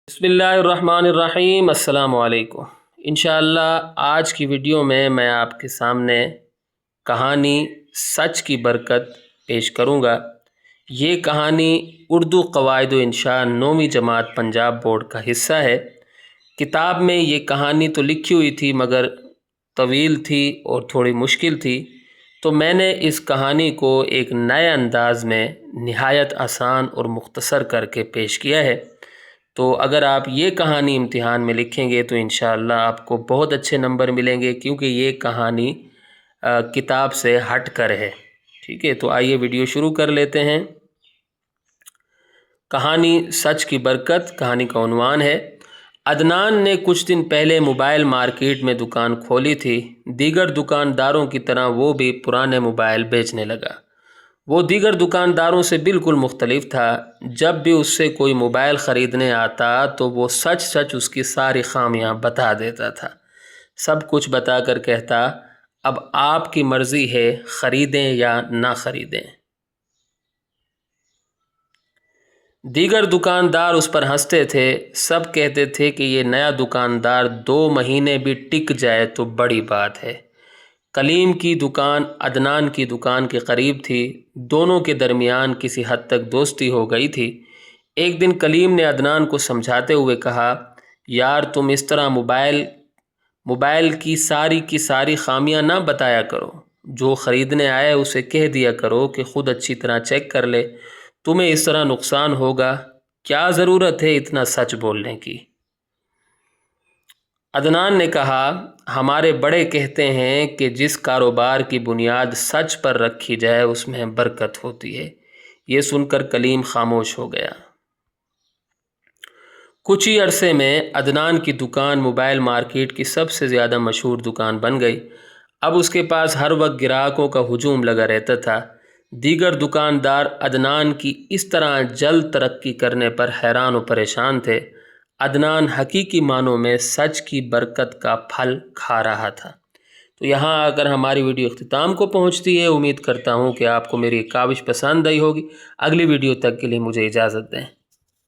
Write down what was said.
बिस्मिल्लाहिर्रहमानिर्रहीम। अस्सलाम वालेकुम। इंशाअल्लाह आज की वीडियो में मैं आपके सामने कहानी सच की बरकत पेश करूँगा। ये कहानी उर्दू क़वाइद व इंशा 9वीं जमात पंजाब बोर्ड का हिस्सा है। किताब में ये कहानी तो लिखी हुई थी मगर तवील थी और थोड़ी मुश्किल थी, तो मैंने इस कहानी को एक नए अंदाज में निहायत आसान और मुख्तसर करके पेश किया है। तो अगर आप ये कहानी इम्तिहान में लिखेंगे तो इंशाअल्लाह आपको बहुत अच्छे नंबर मिलेंगे, क्योंकि ये कहानी किताब से हट कर है। ठीक है, तो आइए वीडियो शुरू कर लेते हैं। कहानी सच की बरकत। कहानी का उन्वान है, अदनान ने कुछ दिन पहले मोबाइल मार्केट में दुकान खोली थी। दीगर दुकानदारों की तरह वो भी पुराने मोबाइल बेचने लगा। वो दीगर दुकानदारों से बिल्कुल मुख्तलिफ था। जब भी उससे कोई मोबाइल ख़रीदने आता तो वो सच सच उसकी सारी खामियां बता देता था। सब कुछ बताकर कहता, अब आपकी मर्ज़ी है, ख़रीदें या ना ख़रीदें। दीगर दुकानदार उस पर हंसते थे। सब कहते थे कि ये नया दुकानदार 2 महीने भी टिक जाए तो बड़ी बात है। कलीम की दुकान अदनान की दुकान के करीब थी। दोनों के दरमियान किसी हद तक दोस्ती हो गई थी। एक दिन कलीम ने अदनान को समझाते हुए कहा, यार तुम इस तरह मोबाइल की सारी खामियां ना बताया करो। जो ख़रीदने आए उसे कह दिया करो कि ख़ुद अच्छी तरह चेक कर ले। तुम्हें इस तरह नुकसान होगा, क्या ज़रूरत है इतना सच बोलने की। अदनान ने कहा, हमारे बड़े कहते हैं कि जिस कारोबार की बुनियाद सच पर रखी जाए उसमें बरकत होती है। ये सुनकर कलीम खामोश हो गया। कुछ ही अरसे में अदनान की दुकान मोबाइल मार्केट की सबसे ज़्यादा मशहूर दुकान बन गई। अब उसके पास हर वक्त ग्राहकों का हुजूम लगा रहता था। दीगर दुकानदार अदनान की इस तरह जल्द तरक्की करने पर हैरान और परेशान थे। अदनान हकीकी मानों में सच की बरकत का फल खा रहा था। तो यहाँ आकर हमारी वीडियो इख्तिताम को पहुँचती है। उम्मीद करता हूँ कि आपको मेरी काविश पसंद आई होगी। अगली वीडियो तक के लिए मुझे इजाज़त दें।